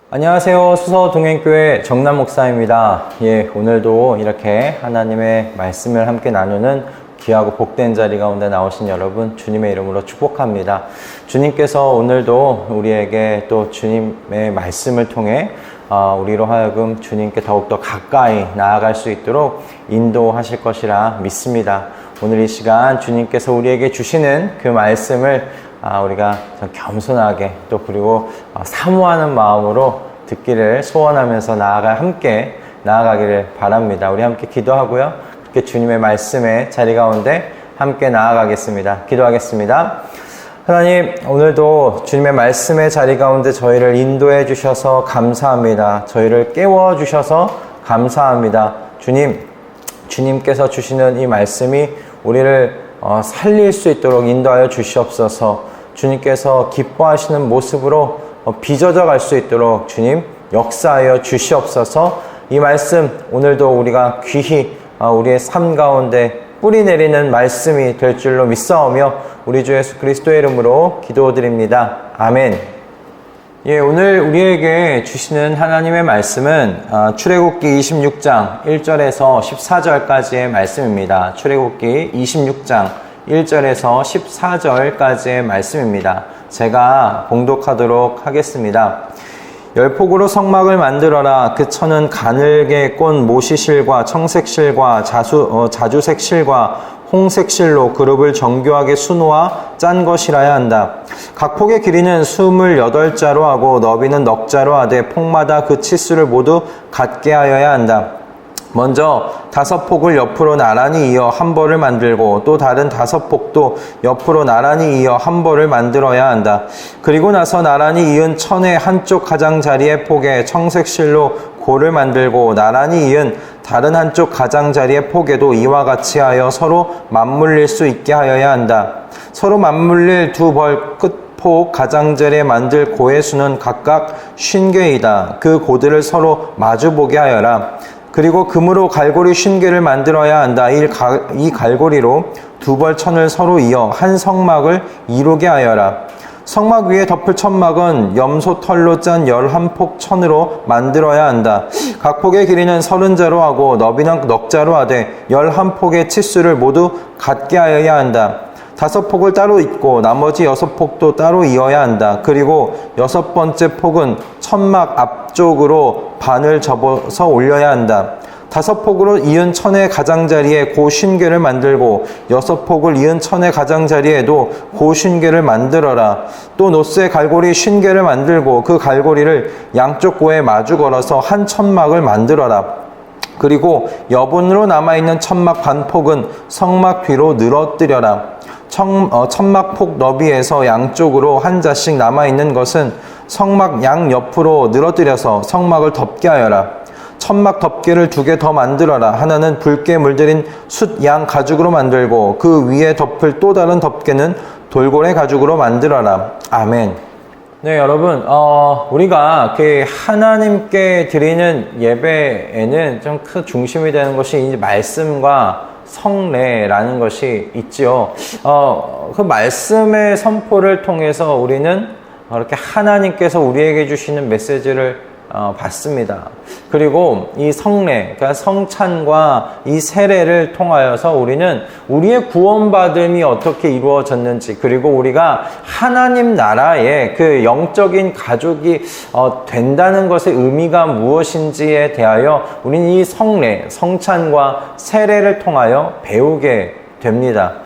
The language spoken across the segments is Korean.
안녕하세요. 수서동행교회 정남 목사입니다. 오늘도 이렇게 하나님의 말씀을 함께 나누는 귀하고 복된 자리 가운데 나오신 여러분, 주님의 이름으로 축복합니다. 주님께서 오늘도 우리에게 또 주님의 말씀을 통해 우리로 하여금 주님께 더욱더 가까이 나아갈 수 있도록 인도하실 것이라 믿습니다. 오늘 이 시간 주님께서 우리에게 주시는 그 말씀을 우리가 겸손하게 또 그리고 사모하는 마음으로 듣기를 소원하면서 함께 나아가기를 바랍니다. 우리 함께 기도하고요. 그렇게 주님의 말씀의 자리 가운데 함께 나아가겠습니다. 기도하겠습니다. 하나님, 오늘도 주님의 말씀의 자리 가운데 저희를 인도해 주셔서 감사합니다. 저희를 깨워 주셔서 감사합니다. 주님께서 주시는 이 말씀이 우리를 살릴 수 있도록 인도하여 주시옵소서. 주님께서 기뻐하시는 모습으로 빚어져 갈 수 있도록 주님 역사하여 주시옵소서. 이 말씀 오늘도 우리가 귀히 우리의 삶 가운데 뿌리 내리는 말씀이 될 줄로 믿사오며 우리 주 예수 그리스도의 이름으로 기도드립니다. 아멘. 오늘 우리에게 주시는 하나님의 말씀은 출애굽기 26장 1절에서 14절까지의 말씀입니다. 출애굽기 26장 1절에서 14절까지의 말씀입니다. 제가 봉독하도록 하겠습니다. 열폭으로 성막을 만들어라. 그 천은 가늘게 꼰 모시실과 청색실과 자주색실과 홍색실로 그룹을 정교하게 수놓아 짠 것이라야 한다. 각 폭의 길이는 28자로 하고 너비는 넉자로 하되 폭마다 그 치수를 모두 같게 하여야 한다. 먼저 5폭을 옆으로 나란히 이어 한 벌을 만들고 또 다른 5폭도 옆으로 나란히 이어 한 벌을 만들어야 한다. 그리고 나서 나란히 이은 천의 한쪽 가장자리의 폭에 청색실로 고를 만들고 나란히 이은 다른 한쪽 가장자리의 폭에도 이와 같이 하여 서로 맞물릴 수 있게 하여야 한다. 서로 맞물릴 두 벌 끝폭 가장자리에 만들 고의 수는 각각 50개이다. 그 고들을 서로 마주보게 하여라. 그리고 금으로 갈고리 50개를 만들어야 한다. 이 갈고리로 두 벌 천을 서로 이어 한 성막을 이루게 하여라. 성막 위에 덮을 천막은 염소 털로 짠 11폭 천으로 만들어야 한다. 각 폭의 길이는 30자로 하고 너비는 넉자로 하되 11폭의 치수를 모두 같게 하여야 한다. 5폭을 따로 잇고 나머지 6폭도 따로 이어야 한다. 그리고 6번째 폭은 천막 앞쪽으로 반을 접어서 올려야 한다. 5폭으로 이은 천의 가장자리에 고 50개를 만들고 6폭을 이은 천의 가장자리에도 고 50개를 만들어라. 또 노스의 갈고리 50개를 만들고 그 갈고리를 양쪽 고에 마주 걸어서 한 천막을 만들어라. 그리고 여분으로 남아있는 천막 반폭은 성막 뒤로 늘어뜨려라. 천막폭 너비에서 양쪽으로 한 자씩 남아있는 것은 성막 양옆으로 늘어뜨려서 성막을 덮게 하여라. 천막 덮개를 2개 더 만들어라. 하나는 붉게 물들인 숫양 가죽으로 만들고 그 위에 덮을 또 다른 덮개는 돌고래 가죽으로 만들어라. 아멘. 네, 여러분, 우리가 하나님께 드리는 예배에는 좀 큰 중심이 되는 것이 이제 말씀과 성례라는 것이 있죠. 그 말씀의 선포를 통해서 우리는 이렇게 하나님께서 우리에게 주시는 메시지를 받습니다. 그리고 이 성례, 그러니까 성찬과 이 세례를 통하여서 우리는 우리의 구원받음이 어떻게 이루어졌는지, 그리고 우리가 하나님 나라의 그 영적인 가족이 된다는 것의 의미가 무엇인지에 대하여 우리는 이 성례, 성찬과 세례를 통하여 배우게 됩니다.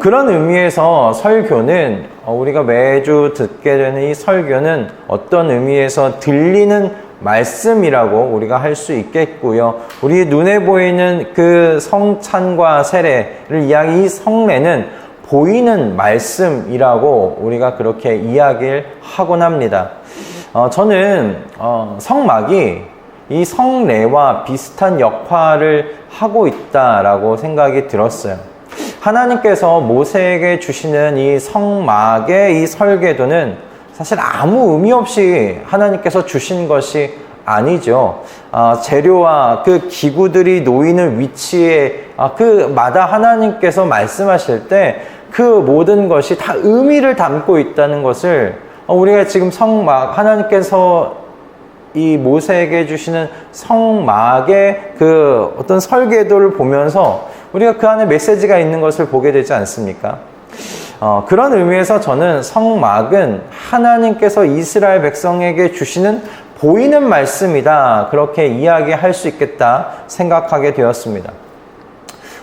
그런 의미에서 설교는 우리가 매주 듣게 되는 이 설교는 어떤 의미에서 들리는 말씀이라고 우리가 할 수 있겠고요. 우리 눈에 보이는 그 성찬과 세례를 이 성례는 보이는 말씀이라고 우리가 그렇게 이야기를 하곤 합니다. 저는 성막이 이 성례와 비슷한 역할을 하고 있다라고 생각이 들었어요. 하나님께서 모세에게 주시는 이 성막의 이 설계도는 사실 아무 의미 없이 하나님께서 주신 것이 아니죠. 재료와 그 기구들이 놓이는 위치에 그마다 하나님께서 말씀하실 때 그 모든 것이 다 의미를 담고 있다는 것을 우리가 지금 성막, 하나님께서 이 모세에게 주시는 성막의 그 어떤 설계도를 보면서 우리가 그 안에 메시지가 있는 것을 보게 되지 않습니까? 그런 의미에서 저는 성막은 하나님께서 이스라엘 백성에게 주시는 보이는 말씀이다, 그렇게 이야기할 수 있겠다 생각하게 되었습니다.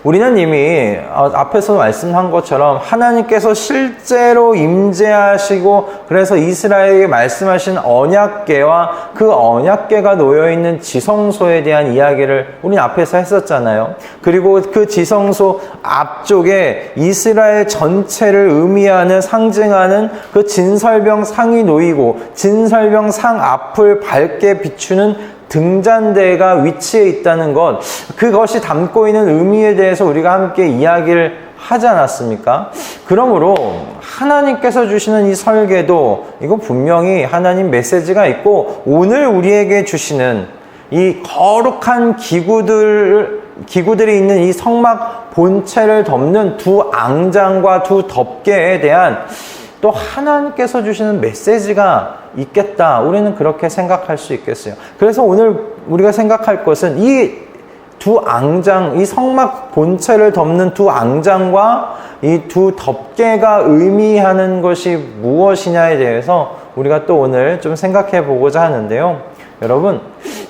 우리는 이미 앞에서 말씀한 것처럼 하나님께서 실제로 임재하시고 그래서 이스라엘에게 말씀하신 언약궤와 그 언약궤가 놓여있는 지성소에 대한 이야기를 우리는 앞에서 했었잖아요. 그리고 그 지성소 앞쪽에 이스라엘 전체를 의미하는, 상징하는 그 진설병 상이 놓이고 진설병 상 앞을 밝게 비추는 등잔대가 위치해 있다는 것, 그것이 담고 있는 의미에 대해서 우리가 함께 이야기를 하지 않았습니까? 그러므로 하나님께서 주시는 이 설계도, 이거 분명히 하나님 메시지가 있고 오늘 우리에게 주시는 이 거룩한 기구들이 있는 이 성막 본체를 덮는 두 앙장과 두 덮개에 대한 또 하나님께서 주시는 메시지가 있겠다, 우리는 그렇게 생각할 수 있겠어요. 그래서 오늘 우리가 생각할 것은 이 두 앙장, 이 성막 본체를 덮는 두 앙장과 이 두 덮개가 의미하는 것이 무엇이냐에 대해서 우리가 또 오늘 좀 생각해 보고자 하는데요. 여러분,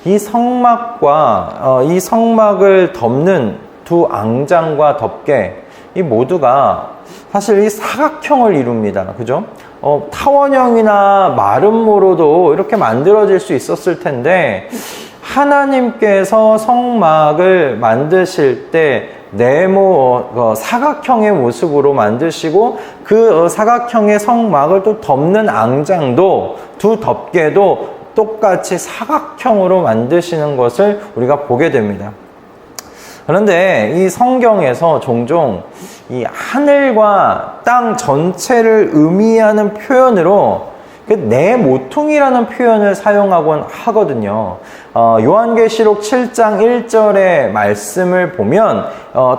이 성막과 이 성막을 덮는 두 앙장과 덮개, 이 모두가 사실 이 사각형을 이룹니다. 그죠? 타원형이나 마름모로도 이렇게 만들어질 수 있었을 텐데, 하나님께서 성막을 만드실 때 사각형의 모습으로 만드시고 그 사각형의 성막을 또 덮는 앙장도, 두 덮개도 똑같이 사각형으로 만드시는 것을 우리가 보게 됩니다. 그런데 이 성경에서 종종 이 하늘과 땅 전체를 의미하는 표현으로 내 모퉁이라는 표현을 사용하곤 하거든요. 요한계시록 7장 1절의 말씀을 보면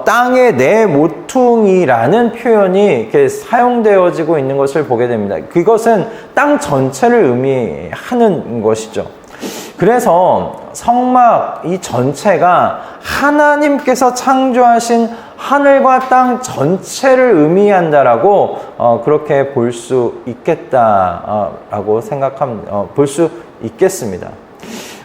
땅의 내 모퉁이라는 표현이 이렇게 사용되어지고 있는 것을 보게 됩니다. 그것은 땅 전체를 의미하는 것이죠. 그래서 성막 이 전체가 하나님께서 창조하신 하늘과 땅 전체를 의미한다라고 그렇게 볼 수 있겠다라고 볼 수 있겠습니다.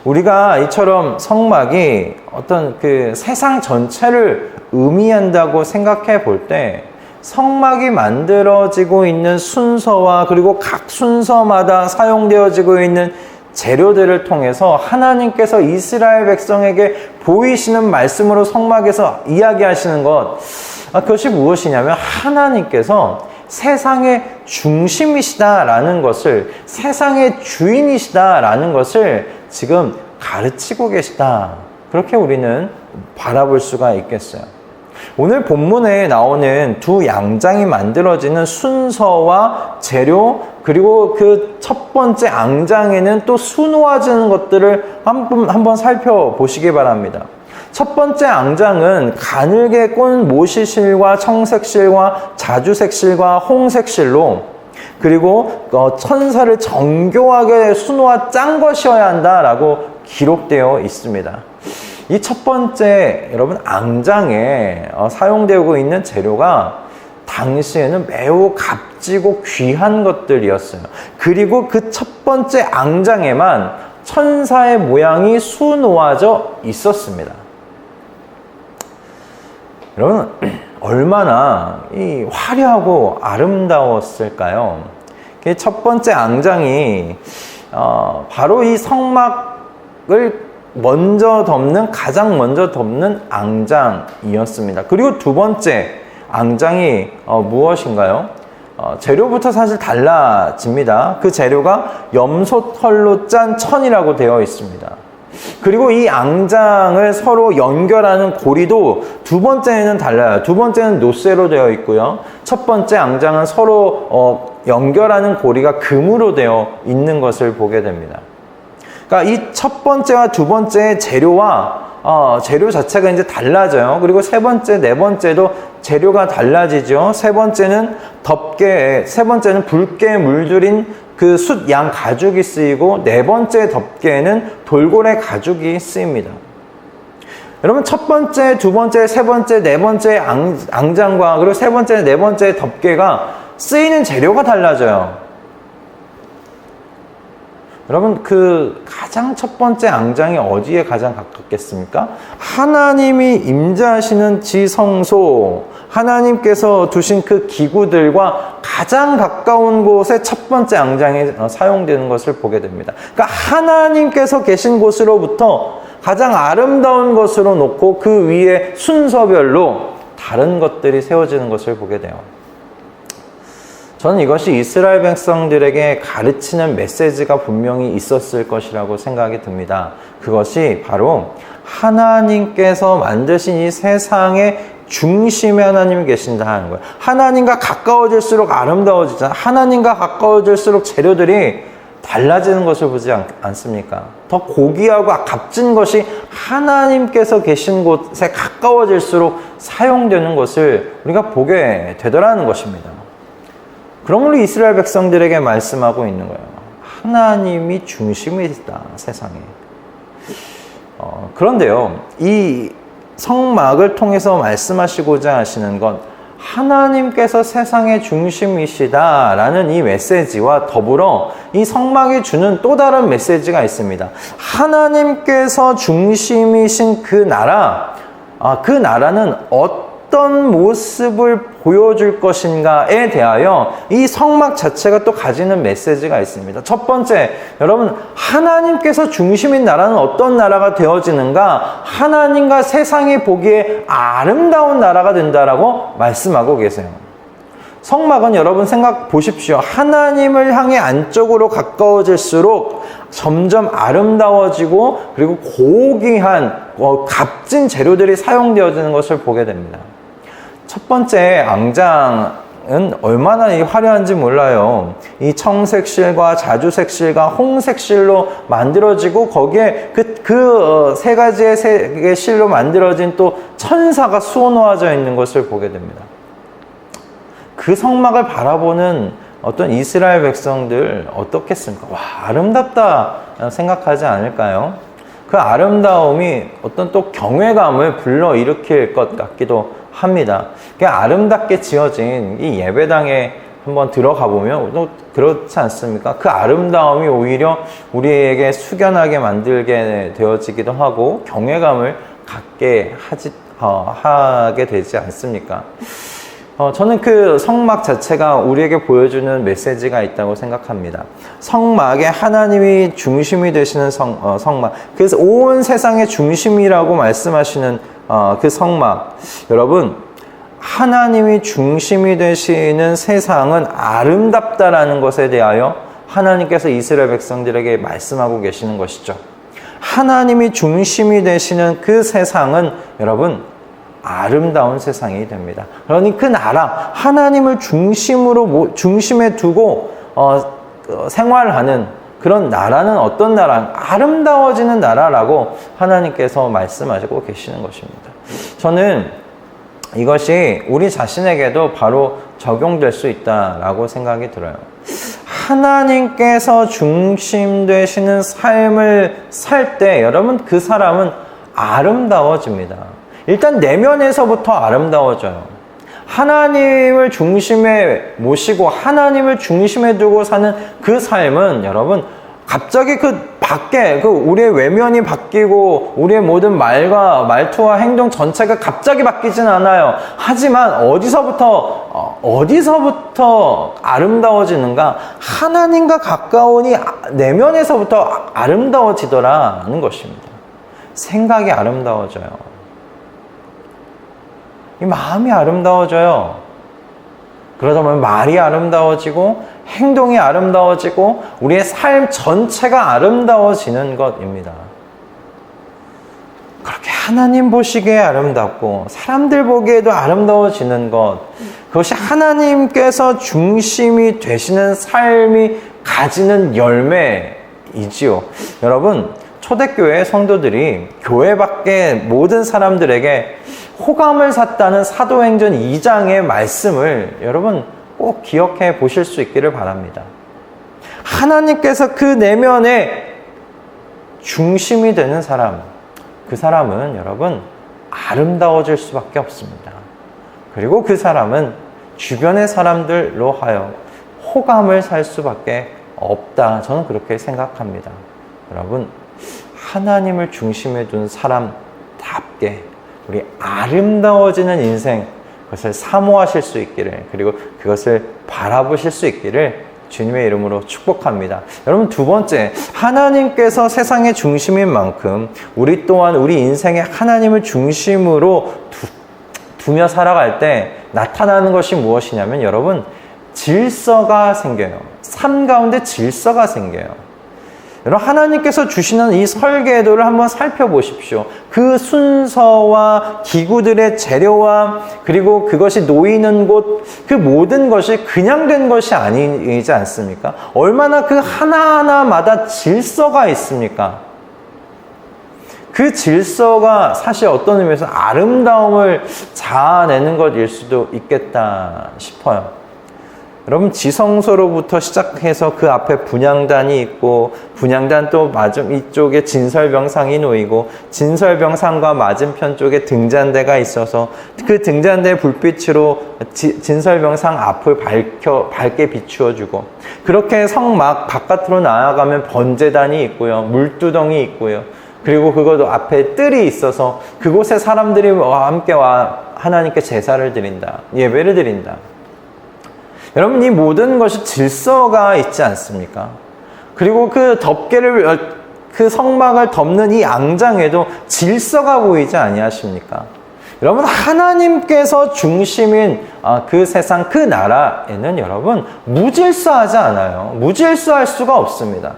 우리가 이처럼 성막이 어떤 그 세상 전체를 의미한다고 생각해 볼 때 성막이 만들어지고 있는 순서와 그리고 각 순서마다 사용되어지고 있는 재료들을 통해서 하나님께서 이스라엘 백성에게 보이시는 말씀으로 성막에서 이야기하시는 것, 그것이 무엇이냐면 하나님께서 세상의 중심이시다라는 것을, 세상의 주인이시다라는 것을 지금 가르치고 계시다, 그렇게 우리는 바라볼 수가 있겠어요. 오늘 본문에 나오는 두 양장이 만들어지는 순서와 재료, 그리고 그 첫 번째 앙장에는 또 수놓아지는 것들을 한번 살펴보시기 바랍니다. 첫 번째 앙장은 가늘게 꼰 모시실과 청색실과 자주색실과 홍색실로, 그리고 천사를 정교하게 수놓아 짠 것이어야 한다라고 기록되어 있습니다. 이 첫 번째, 여러분, 앙장에 사용되고 있는 재료가 당시에는 매우 값지고 귀한 것들이었어요. 그리고 그 첫 번째 앙장에만 천사의 모양이 수놓아져 있었습니다. 여러분, 얼마나 이 화려하고 아름다웠을까요? 첫 번째 앙장이 바로 이 성막을 가장 먼저 덮는 앙장이었습니다. 그리고 두 번째 앙장이 무엇인가요? 재료부터 사실 달라집니다. 그 재료가 염소털로 짠 천이라고 되어 있습니다. 그리고 이 앙장을 서로 연결하는 고리도 두 번째는 달라요. 두 번째는 노쇠로 되어 있고요. 첫 번째 앙장은 서로 연결하는 고리가 금으로 되어 있는 것을 보게 됩니다. 그러니까 이 첫 번째와 두 번째의 재료와 재료 자체가 이제 달라져요. 그리고 세 번째, 네 번째도 재료가 달라지죠. 세 번째는 붉게 물들인 그 숫 양 가죽이 쓰이고 네 번째 덮개는 돌고래 가죽이 쓰입니다. 여러분 첫 번째, 두 번째, 세 번째, 네 번째 앙장과 그리고 세 번째, 네 번째 덮개가 쓰이는 재료가 달라져요. 여러분 그 가장 첫 번째 앙장이 어디에 가장 가깝겠습니까? 하나님이 임재하시는 지성소, 하나님께서 두신 그 기구들과 가장 가까운 곳에 첫 번째 앙장이 사용되는 것을 보게 됩니다. 그러니까 하나님께서 계신 곳으로부터 가장 아름다운 것으로 놓고 그 위에 순서별로 다른 것들이 세워지는 것을 보게 돼요. 저는 이것이 이스라엘 백성들에게 가르치는 메시지가 분명히 있었을 것이라고 생각이 듭니다. 그것이 바로 하나님께서 만드신 이 세상의 중심에 하나님이 계신다 하는 거예요. 하나님과 가까워질수록 아름다워지잖아요. 하나님과 가까워질수록 재료들이 달라지는 것을 보지 않습니까? 더 고귀하고 값진 것이 하나님께서 계신 곳에 가까워질수록 사용되는 것을 우리가 보게 되더라는 것입니다. 그러므로 이스라엘 백성들에게 말씀하고 있는 거예요. 하나님이 중심이다, 세상에. 그런데요, 이 성막을 통해서 말씀하시고자 하시는 건 하나님께서 세상의 중심이시다라는 이 메시지와 더불어 이 성막이 주는 또 다른 메시지가 있습니다. 하나님께서 중심이신 그 나라, 그 나라는 어떤 모습을 보여줄 것인가에 대하여 이 성막 자체가 또 가지는 메시지가 있습니다. 첫 번째, 여러분 하나님께서 중심인 나라는 어떤 나라가 되어지는가? 하나님과 세상이 보기에 아름다운 나라가 된다라고 말씀하고 계세요. 성막은 여러분 생각 보십시오. 하나님을 향해 안쪽으로 가까워질수록 점점 아름다워지고 그리고 고귀한 값진 재료들이 사용되어지는 것을 보게 됩니다. 첫 번째 앙장은 얼마나 화려한지 몰라요. 이 청색실과 자주색실과 홍색실로 만들어지고 거기에 그 세 가지의 색의 실로 만들어진 또 천사가 수놓아져 있는 것을 보게 됩니다. 그 성막을 바라보는 어떤 이스라엘 백성들 어떻겠습니까? 와, 아름답다 생각하지 않을까요? 그 아름다움이 어떤 또 경외감을 불러일으킬 것 같기도 합니다. 그냥 아름답게 지어진 이 예배당에 한번 들어가 보면 또 그렇지 않습니까? 그 아름다움이 오히려 우리에게 숙연하게 만들게 되어지기도 하고 경외감을 갖게 하게 되지 않습니까? 저는 그 성막 자체가 우리에게 보여주는 메시지가 있다고 생각합니다. 성막에 하나님이 중심이 되시는 성막. 그래서 온 세상의 중심이라고 말씀하시는 그 성막. 여러분, 하나님이 중심이 되시는 세상은 아름답다라는 것에 대하여 하나님께서 이스라엘 백성들에게 말씀하고 계시는 것이죠. 하나님이 중심이 되시는 그 세상은 여러분, 아름다운 세상이 됩니다. 그러니 그 나라, 하나님을 중심에 두고 생활하는 그런 나라는 어떤 나라? 아름다워지는 나라라고 하나님께서 말씀하시고 계시는 것입니다. 저는 이것이 우리 자신에게도 바로 적용될 수 있다라고 생각이 들어요. 하나님께서 중심 되시는 삶을 살 때 여러분 그 사람은 아름다워집니다. 일단 내면에서부터 아름다워져요. 하나님을 중심에 모시고 하나님을 중심에 두고 사는 그 삶은 여러분 갑자기 우리의 외면이 바뀌고 우리의 모든 말과 말투와 행동 전체가 갑자기 바뀌진 않아요. 하지만 어디서부터 아름다워지는가? 하나님과 가까우니 내면에서부터 아름다워지더라는 것입니다. 생각이 아름다워져요. 이 마음이 아름다워져요. 그러다 보면 말이 아름다워지고 행동이 아름다워지고 우리의 삶 전체가 아름다워지는 것입니다. 그렇게 하나님 보시기에 아름답고 사람들 보기에도 아름다워지는 것, 그것이 하나님께서 중심이 되시는 삶이 가지는 열매이지요. 여러분, 초대교회 성도들이 교회 밖의 모든 사람들에게 호감을 샀다는 사도행전 2장의 말씀을 여러분 꼭 기억해 보실 수 있기를 바랍니다. 하나님께서 그 내면의 중심이 되는 사람, 그 사람은 여러분 아름다워질 수밖에 없습니다. 그리고 그 사람은 주변의 사람들로 하여 호감을 살 수밖에 없다. 저는 그렇게 생각합니다. 여러분, 하나님을 중심에 둔 사람답게 우리 아름다워지는 인생, 그것을 사모하실 수 있기를, 그리고 그것을 바라보실 수 있기를 주님의 이름으로 축복합니다. 여러분, 두 번째, 하나님께서 세상의 중심인 만큼 우리 또한 우리 인생에 하나님을 중심으로 두며 살아갈 때 나타나는 것이 무엇이냐면 여러분, 질서가 생겨요. 삶 가운데 질서가 생겨요. 여러분, 하나님께서 주시는 이 설계도를 한번 살펴보십시오. 그 순서와 기구들의 재료와 그리고 그것이 놓이는 곳, 그 모든 것이 그냥 된 것이 아니지 않습니까? 얼마나 그 하나하나마다 질서가 있습니까? 그 질서가 사실 어떤 의미에서 아름다움을 자아내는 것일 수도 있겠다 싶어요. 여러분, 지성소로부터 시작해서 그 앞에 분향단이 있고, 분향단 또 이쪽에 진설병상이 놓이고, 진설병상과 맞은편 쪽에 등잔대가 있어서 그 등잔대 불빛으로 진설병상 앞을 밝게 비추어주고, 그렇게 성막 바깥으로 나아가면 번제단이 있고요, 물두덩이 있고요, 그리고 그것도 앞에 뜰이 있어서 그곳에 사람들이 함께 하나님께 제사를 드린다, 예배를 드린다. 여러분, 이 모든 것이 질서가 있지 않습니까? 그리고 그 그 성막을 덮는 이 앙장에도 질서가 보이지 아니하십니까? 여러분, 하나님께서 중심인 그 세상, 그 나라에는 여러분 무질서하지 않아요. 무질서할 수가 없습니다.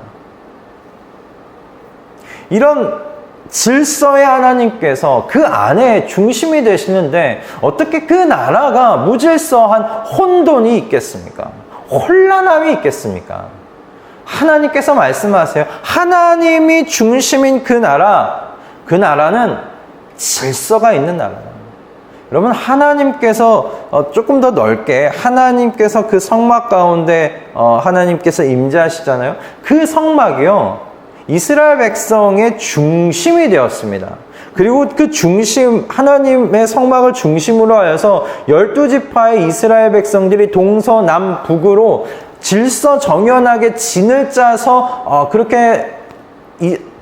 이런 질서의 하나님께서 그 안에 중심이 되시는데 어떻게 그 나라가 무질서한 혼돈이 있겠습니까? 혼란함이 있겠습니까? 하나님께서 말씀하세요. 하나님이 중심인 그 나라는 질서가 있는 나라다. 여러분, 하나님께서 조금 더 넓게 하나님께서 그 성막 가운데 하나님께서 임재하시잖아요. 그 성막이요, 이스라엘 백성의 중심이 되었습니다. 그리고 그 중심, 하나님의 성막을 중심으로 하여서 12지파의 이스라엘 백성들이 동서남북으로 질서정연하게 진을 짜서 그렇게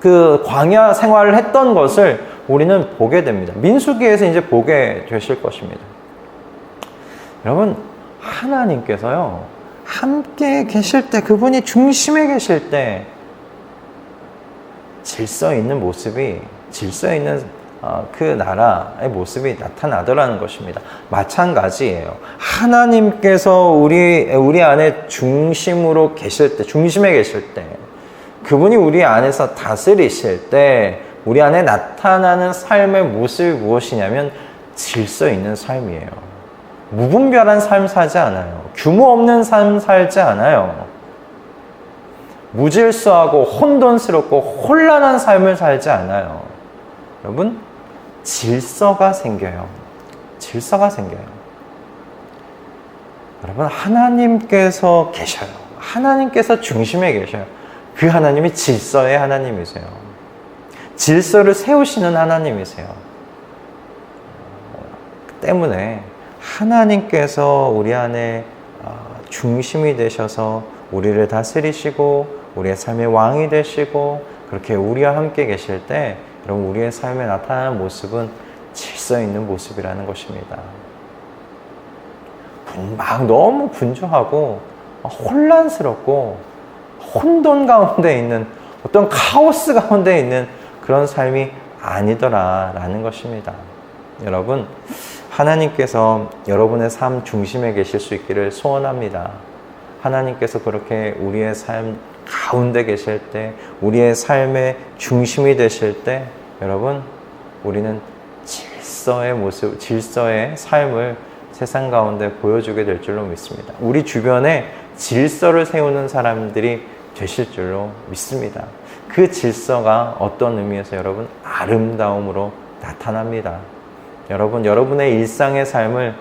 그 광야 생활을 했던 것을 우리는 보게 됩니다. 민수기에서 이제 보게 되실 것입니다. 여러분, 하나님께서요, 함께 계실 때, 그분이 중심에 계실 때 질서 있는 모습이, 질서 있는 그 나라의 모습이 나타나더라는 것입니다. 마찬가지예요. 하나님께서 우리 안에 중심으로 계실 때, 중심에 계실 때, 그분이 우리 안에서 다스리실 때 우리 안에 나타나는 삶의 모습이 무엇이냐면 질서 있는 삶이에요. 무분별한 삶 살지 않아요. 규모 없는 삶 살지 않아요. 무질서하고 혼돈스럽고 혼란한 삶을 살지 않아요. 여러분, 질서가 생겨요. 질서가 생겨요. 여러분, 하나님께서 계셔요. 하나님께서 중심에 계셔요. 그 하나님이 질서의 하나님이세요. 질서를 세우시는 하나님이세요. 때문에 하나님께서 우리 안에 중심이 되셔서 우리를 다스리시고 우리의 삶의 왕이 되시고 그렇게 우리와 함께 계실 때 여러분, 우리의 삶에 나타나는 모습은 질서 있는 모습이라는 것입니다. 막 너무 분주하고 혼란스럽고 혼돈 가운데 있는 어떤 카오스 가운데 있는 그런 삶이 아니더라라는 것입니다. 여러분, 하나님께서 여러분의 삶 중심에 계실 수 있기를 소원합니다. 하나님께서 그렇게 우리의 삶 가운데 계실 때, 우리의 삶의 중심이 되실 때 여러분, 우리는 질서의 모습, 질서의 삶을 세상 가운데 보여주게 될 줄로 믿습니다. 우리 주변에 질서를 세우는 사람들이 되실 줄로 믿습니다. 그 질서가 어떤 의미에서 여러분 아름다움으로 나타납니다. 여러분, 여러분의 일상의 삶을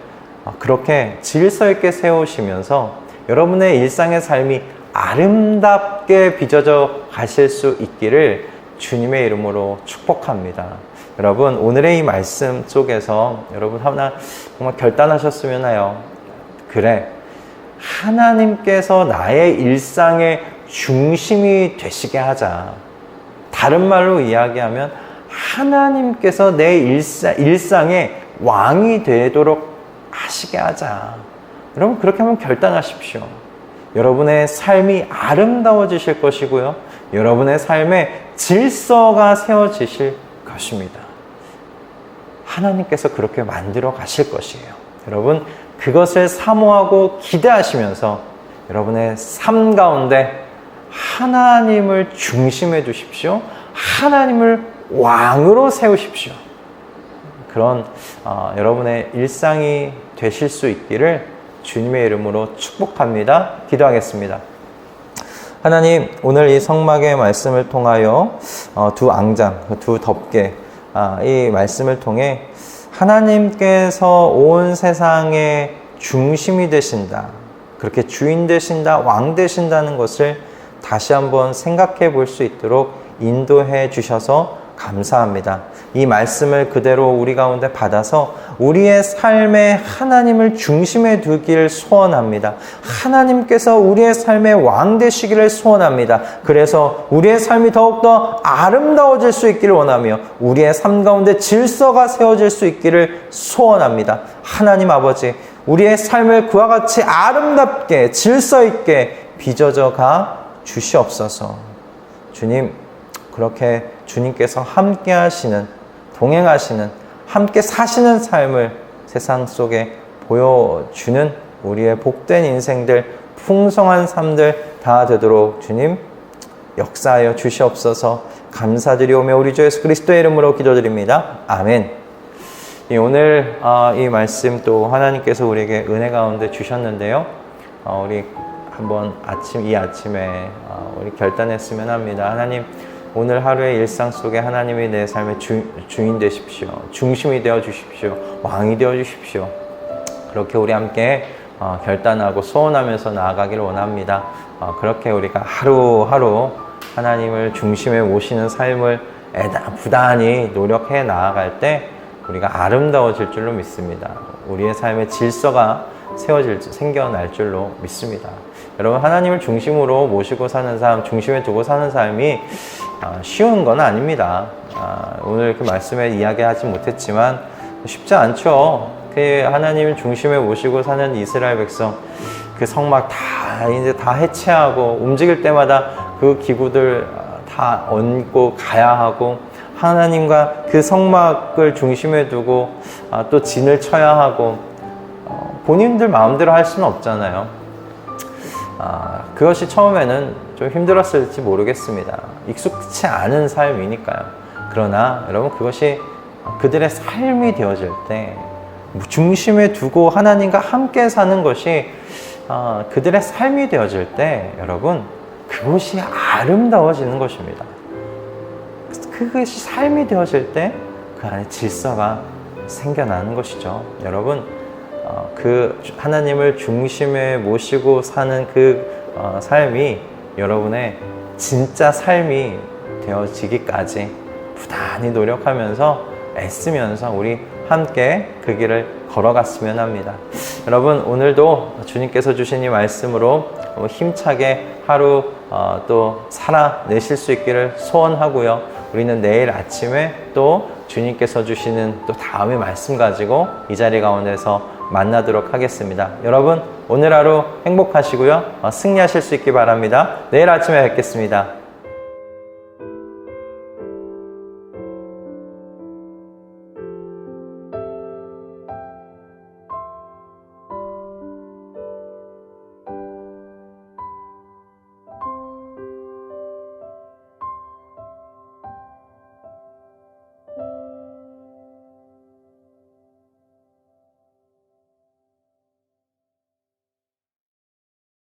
그렇게 질서 있게 세우시면서 여러분의 일상의 삶이 아름답게 빚어져 가실 수 있기를 주님의 이름으로 축복합니다. 여러분, 오늘의 이 말씀 속에서 여러분 하나 정말 결단하셨으면 해요. 그래, 하나님께서 나의 일상의 중심이 되시게 하자. 다른 말로 이야기하면 하나님께서 내 일상의 왕이 되도록 하시게 하자. 여러분, 그렇게 한번 결단하십시오. 여러분의 삶이 아름다워지실 것이고요. 여러분의 삶에 질서가 세워지실 것입니다. 하나님께서 그렇게 만들어 가실 것이에요. 여러분, 그것을 사모하고 기대하시면서 여러분의 삶 가운데 하나님을 중심에 두십시오. 하나님을 왕으로 세우십시오. 그런 여러분의 일상이 되실 수 있기를 주님의 이름으로 축복합니다. 기도하겠습니다. 하나님, 오늘 이 성막의 말씀을 통하여 두 앙장, 두 덮개, 이 말씀을 통해 하나님께서 온 세상의 중심이 되신다, 그렇게 주인 되신다, 왕 되신다는 것을 다시 한번 생각해 볼 수 있도록 인도해 주셔서 감사합니다. 이 말씀을 그대로 우리 가운데 받아서 우리의 삶에 하나님을 중심에 두기를 소원합니다. 하나님께서 우리의 삶의 왕 되시기를 소원합니다. 그래서 우리의 삶이 더욱더 아름다워질 수 있기를 원하며 우리의 삶 가운데 질서가 세워질 수 있기를 소원합니다. 하나님 아버지, 우리의 삶을 그와 같이 아름답게 질서 있게 빚어져 가 주시옵소서. 주님, 그렇게 주님께서 함께 하시는, 동행하시는, 함께 사시는 삶을 세상 속에 보여주는 우리의 복된 인생들, 풍성한 삶들 다 되도록 주님 역사하여 주시옵소서. 감사드리오며 우리 주 예수 그리스도의 이름으로 기도드립니다. 아멘. 오늘 이 말씀 또 하나님께서 우리에게 은혜 가운데 주셨는데요. 우리 한번 이 아침에 우리 결단했으면 합니다. 하나님, 오늘 하루의 일상 속에 하나님이 내 삶의 주인 되십시오. 중심이 되어 주십시오. 왕이 되어 주십시오. 그렇게 우리 함께 결단하고 소원하면서 나아가기를 원합니다. 그렇게 우리가 하루하루 하나님을 중심에 모시는 삶을 부단히 노력해 나아갈 때 우리가 아름다워질 줄로 믿습니다. 우리의 삶의 질서가 생겨날 줄로 믿습니다. 여러분, 하나님을 중심으로 모시고 사는 삶, 중심에 두고 사는 삶이 쉬운 건 아닙니다. 오늘 그 말씀에 이야기하지 못했지만 쉽지 않죠. 그 하나님을 중심에 모시고 사는 이스라엘 백성, 그 성막 이제 다 해체하고 움직일 때마다 그 기구들 다 얹고 가야 하고, 하나님과 그 성막을 중심에 두고 또 진을 쳐야 하고, 본인들 마음대로 할 수는 없잖아요. 그것이 처음에는 좀 힘들었을지 모르겠습니다. 익숙치 않은 삶이니까요. 그러나 여러분, 그것이 그들의 삶이 되어질 때, 중심에 두고 하나님과 함께 사는 것이 그들의 삶이 되어질 때, 여러분, 그것이 아름다워지는 것입니다. 그것이 삶이 되어질 때 그 안에 질서가 생겨나는 것이죠. 여러분, 그 하나님을 중심에 모시고 사는 그 삶이 여러분의 진짜 삶이 되어지기까지 부단히 노력하면서 애쓰면서 우리 함께 그 길을 걸어갔으면 합니다. 여러분, 오늘도 주님께서 주신 이 말씀으로 힘차게 하루 또 살아내실 수 있기를 소원하고요. 우리는 내일 아침에 또 주님께서 주시는 또 다음의 말씀 가지고 이 자리 가운데서 만나도록 하겠습니다. 여러분, 오늘 하루 행복하시고요. 승리하실 수 있기 바랍니다. 내일 아침에 뵙겠습니다.